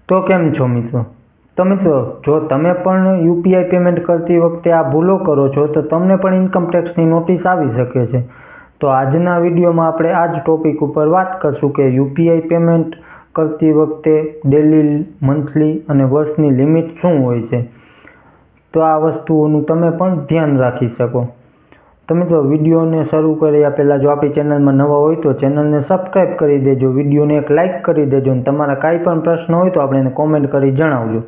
તો કેમ છો મિત્રો? તો મિત્રો, જો તમે પણ યુપીઆઈ પેમેન્ટ કરતી વખતે આ ભૂલો કરો છો તો તમને પણ ઇન્કમ ટેક્સની નોટિસ આવી શકે છે. તો આજના વિડીયોમાં આપણે આ જ ટોપિક ઉપર વાત કરશું કે યુપીઆઈ પેમેન્ટ કરતી વખતે ડેલી, મંથલી અને વર્ષની લિમિટ શું હોય છે. તો આ વસ્તુઓનું તમે પણ ધ્યાન રાખી શકો. તો મિત્રો, વિડીયોને શરૂ કર્યા પહેલાં જો આપણી ચેનલમાં નવા હોય તો ચેનલને સબસ્ક્રાઈબ કરી દેજો, વિડીયોને એક લાઇક કરી દેજો અને તમારા કાંઈ પણ પ્રશ્ન હોય તો આપણે એને કોમેન્ટ કરી જણાવજો.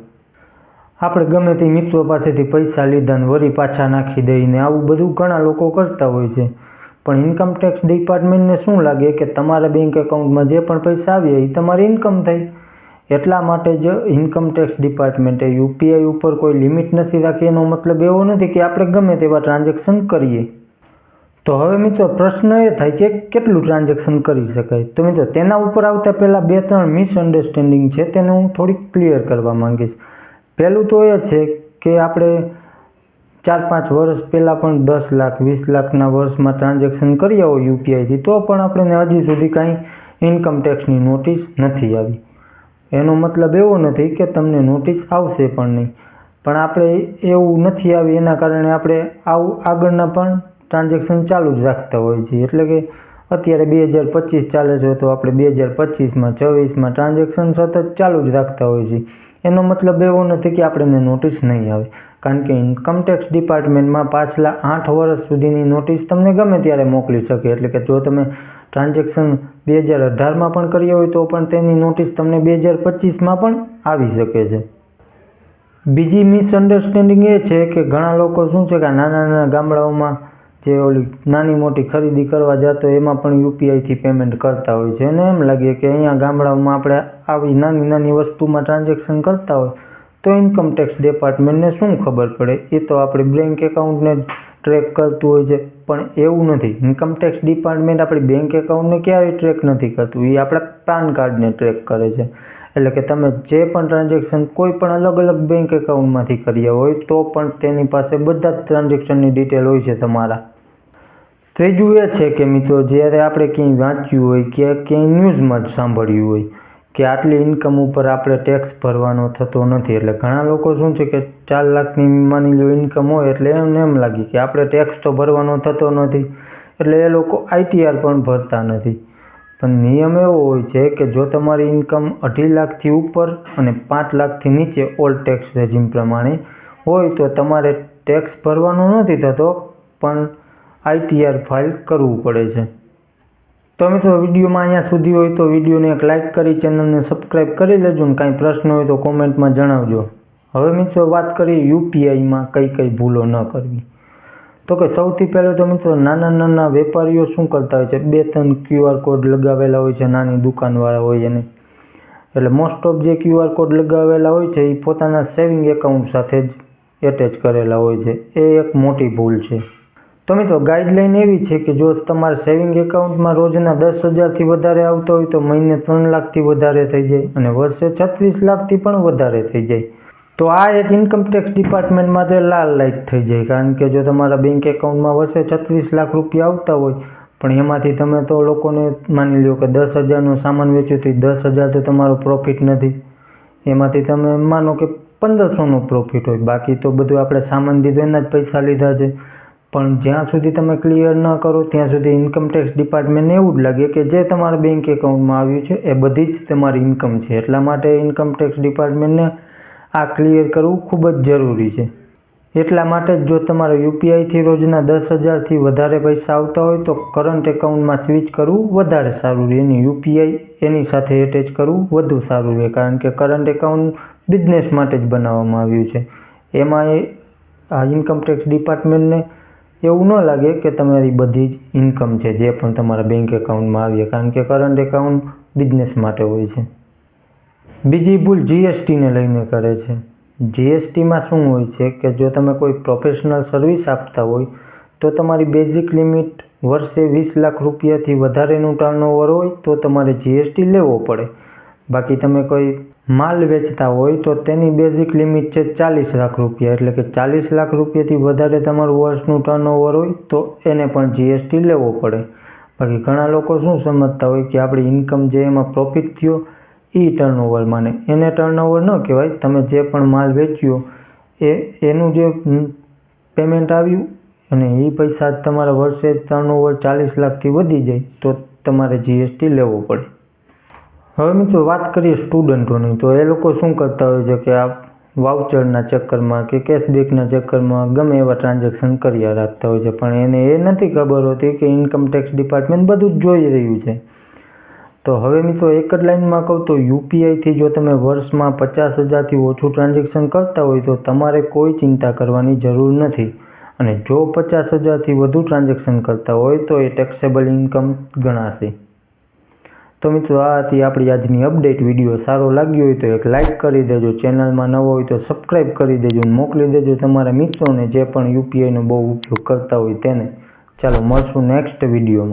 આપણે ગમે તે મિત્રો પાસેથી પૈસા લીધા ને વળી પાછા નાખી દઈને આવું બધું ઘણા લોકો કરતા હોય છે. પણ ઇન્કમ ટેક્સ ડિપાર્ટમેન્ટને શું લાગે કે તમારા બેંક એકાઉન્ટમાં જે પણ પૈસા આવ્યા એ તમારી ઇન્કમ થઈ. એટલા માટે જ ઇન્કમ ટેક્સ ડિપાર્ટમેન્ટે યુપીઆઈ ઉપર કોઈ લિમિટ નથી રાખી. એનો મતલબ એવો નથી કે આપણે ગમે તેવા ટ્રાન્ઝેક્શન કરીએ. તો હવે મિત્રો, પ્રશ્ન એ થાય કે કેટલું ટ્રાન્ઝેક્શન કરી શકાય. તો મિત્રો, તેના ઉપર આવતા પહેલાં 2-3 મિસઅન્ડરસ્ટેન્ડિંગ છે, તેને હું થોડીક ક્લિયર કરવા માંગીશ. પહેલું તો એ છે કે આપણે 4-5 વર્ષ પહેલાં પણ 10 લાખ 20 લાખના વર્ષમાં ટ્રાન્ઝેક્શન કર્યા હોય યુપીઆઈથી, તો પણ આપણને હજી સુધી કાંઈ ઇન્કમ ટેક્સની નોટિસ નથી આવી. એનો મતલબ એવો નથી કે તમને નોટિસ આવશે પણ નહીં, પણ આપણે એવું નથી આવી એના કારણે આપણે આવું આગળના પણ ટ્રાન્ઝેક્શન ચાલુ જ રાખતા હોય છે. એટલે કે અત્યારે 2025 ચાલે છે તો આપણે 2025માં 26માં ટ્રાન્ઝેક્શન સતત ચાલુ જ રાખતા હોય છે. એનો મતલબ એવો નથી કે આપણને નોટિસ નહીં આવે, કારણ કે ઇન્કમ ટેક્સ ડિપાર્ટમેન્ટમાં પાછલા 8 વર્ષ સુધીની નોટિસ તમને ગમે ત્યારે મોકલી શકે. એટલે કે જો તમે ટ્રાન્ઝેક્શન 2018માં પણ કર્યા હોય તો પણ તેની નોટિસ તમને 2025માં પણ આવી શકે છે. બીજી મિસઅન્ડરસ્ટેન્ડિંગ એ છે કે ઘણા લોકો શું છે કે નાના ગામડાઓમાં જે ઓલી નાની મોટી ખરીદી કરવા જતો એમાં પણ યુપીઆઈથી પેમેન્ટ કરતા હોય છે. અને એમ લાગે કે અહીંયા ગામડાઓમાં આપણે આવી નાની વસ્તુમાં ટ્રાન્ઝેક્શન કરતા હોય તો ઇન્કમ ટેક્સ ડિપાર્ટમેન્ટને શું ખબર પડે, એ તો આપણે બેંક એકાઉન્ટને ટ્રેક કરતું હોય છે. પણ એવું નથી. ઇન્કમ ટેક્સ ડિપાર્ટમેન્ટ આપણી બેંક એકાઉન્ટને ક્યારેય ટ્રેક નથી કરતું, એ આપણા પાન કાર્ડને ટ્રેક કરે છે. એટલે કે તમે જે પણ ટ્રાન્ઝેક્શન કોઈ પણ અલગ બેંક એકાઉન્ટમાંથી કર્યા હોય તો પણ તેની પાસે બધા જ ટ્રાન્ઝેક્શનની ડિટેલ હોય છે તમારા. ત્રીજું એ છે કે મિત્રો, જ્યારે આપણે ક્યાંય વાંચ્યું હોય કે ક્યાંય ન્યૂઝમાં જ સાંભળ્યું હોય કે આટલી ઇન્કમ ઉપર આપણે ટેક્સ ભરવાનો થતો નથી. એટલે ઘણા લોકો શું છે કે 4 લાખની માની લો ઇન્કમ હોય એટલે એમને એમ લાગે કે આપણે ટેક્સ તો ભરવાનો થતો નથી, એટલે એ લોકો આઈટીઆર પણ ભરતા નથી. પણ નિયમ એવો હોય છે કે જો તમારી ઇન્કમ 2.5 લાખથી ઉપર અને 5 લાખથી નીચે ઓલ્ડ ટેક્સ રેજિમ પ્રમાણે હોય તો તમારે ટેક્સ ભરવાનો નથી થતો, પણ આઈટીઆર ફાઇલ કરવું પડે છે. તો મિત્રો, વિડીયોમાં અહીંયા સુધી હોય તો વિડીયોને એક લાઇક કરી ચેનલને સબસ્ક્રાઈબ કરી લેજો અને કાંઈ પ્રશ્ન હોય તો કોમેન્ટમાં જણાવજો. હવે મિત્રો, વાત કરીએ યુપીઆઈમાં કઈ ભૂલો ન કરવી. તો કે સૌથી પહેલાં તો મિત્રો, નાના વેપારીઓ શું કરતા હોય છે, 2-3 QR કોડ લગાવેલા હોય છે નાની દુકાનવાળા હોય એને. એટલે મોસ્ટ ઓફ જે QR કોડ લગાવેલા હોય છે એ પોતાના સેવિંગ એકાઉન્ટ સાથે જ એટેચ કરેલા હોય છે. એ એક મોટી ભૂલ છે. તો મિત્રો, ગાઈડલાઈન એવી છે કે જો તમારા સેવિંગ એકાઉન્ટમાં રોજના 10,000થી વધારે આવતો હોય તો મહિને 3 લાખથી વધારે થઈ જાય અને વર્ષે 36 લાખથી પણ વધારે થઈ જાય. તો આ એક ઇન્કમ ટેક્સ ડિપાર્ટમેન્ટ માટે લાલ લાઇટ થઈ જાય, કારણ કે જો તમારા બેંક એકાઉન્ટમાં વર્ષે 36 લાખ રૂપિયા આવતા હોય પણ એમાંથી તમે તો લોકોને માની લો કે 10,000નો સામાન વેચ્યો તો 10,000 તો તમારો પ્રોફિટ નથી. એમાંથી તમે માનો કે 1,500નો પ્રોફિટ હોય, બાકી તો બધું આપણે સામાન દીધો એના જ પૈસા લીધા છે. પણ જ્યાં સુધી તમે ક્લિયર ન કરો ત્યાં સુધી ઇન્કમ ટેક્સ ડિપાર્ટમેન્ટને એવું જ લાગે કે જે તમારા બેંક એકાઉન્ટમાં આવ્યું છે એ બધી જ તમારી ઇન્કમ છે. એટલા માટે ઇન્કમ ટેક્સ ડિપાર્ટમેન્ટને આ ક્લિયર કરવું ખૂબ જ જરૂરી છે. એટલા માટે જ જો તમારા યુપીઆઈથી રોજના 10,000થી વધારે પૈસા આવતા હોય તો કરંટ એકાઉન્ટમાં સ્વિચ કરવું વધારે સારું રહે અને યુપીઆઈ એની સાથે એટેચ કરવું વધુ સારું રહે, કારણ કે કરંટ એકાઉન્ટ બિઝનેસ માટે જ બનાવવામાં આવ્યું છે. એમાં આ ઇન્કમ ટેક્સ ડિપાર્ટમેન્ટને એવું ન લાગે કે તમારી બધી જ ઇન્કમ છે જે પણ તમારા બેંક એકાઉન્ટમાં આવીએ, કારણ કે કરંટ એકાઉન્ટ બિઝનેસ માટે હોય છે. બીજી ભૂલ જીએસટીને લઈને કરે છે. જીએસટીમાં શું હોય છે કે જો તમે કોઈ પ્રોફેશનલ સર્વિસ આપતા હોય તો તમારી બેઝિક લિમિટ વર્ષે 20 લાખ રૂપિયાથી વધારેનું ટર્નઓવર હોય તો તમારે જીએસટી લેવો પડે. બાકી તમે કોઈ માલ વેચતા હોય તો તેની બેઝિક લિમિટ છે 40 લાખ રૂપિયા. એટલે કે 40 લાખ રૂપિયાથી વધારે તમારું વર્ષનું ટર્નઓવર હોય તો એને પણ જીએસટી લેવો પડે. બાકી ઘણા લોકો શું સમજતા હોય કે આપણી ઇન્કમ જે એમાં પ્રોફિટ થયો ટર્નઓવર માને. એને ટર્નઓવર ન કહેવાય. તમે જે પણ માલ વેચ્યો એનું જે પેમેન્ટ આવ્યું અને એ પૈસા તમારા વર્ષે ટર્નઓવર 40 લાખથી વધી જાય તો તમારે GST લેવો પડે. હવે મિત્રો વાત કરીએ સ્ટુડન્ટોની, તો એ લોકો શું કરતા હોય છે કે આ વાઉચરના ચક્કરમાં કે કેશબેકના ચક્કરમાં ગમે એવા ટ્રાન્ઝેક્શન કર્યા રાખતા હોય છે, પણ એને એ નથી ખબર હોતી કે ઇન્કમટેક્સ ડિપાર્ટમેન્ટ બધું જ જોઈ રહ્યું છે. તો હવે મિત્રો એક જ લાઇનમાં કહું તો યુપીઆઈથી જો તમે વર્ષમાં 50,000થી ઓછું ટ્રાન્ઝેક્શન કરતા હોય તો તમારે કોઈ ચિંતા કરવાની જરૂર નથી. અને જો 50,000થી વધુ ટ્રાન્ઝેક્શન કરતા હોય તો એ ટેક્સેબલ ઇન્કમ ગણાશે. તો મિત્રો આ હતી આપણી આજની અપડેટ. વિડીયો સારો લાગ્યો હોય તો એક લાઇક કરી દેજો, ચેનલમાં નવો હોય તો સબસ્ક્રાઈબ કરી દેજો અને મોકલી દેજો તમારા મિત્રોને જે પણ યુપીઆઈનો બહુ ઉપયોગ કરતા હોય તેને. ચાલો મળશું નેક્સ્ટ વિડીયોમાં.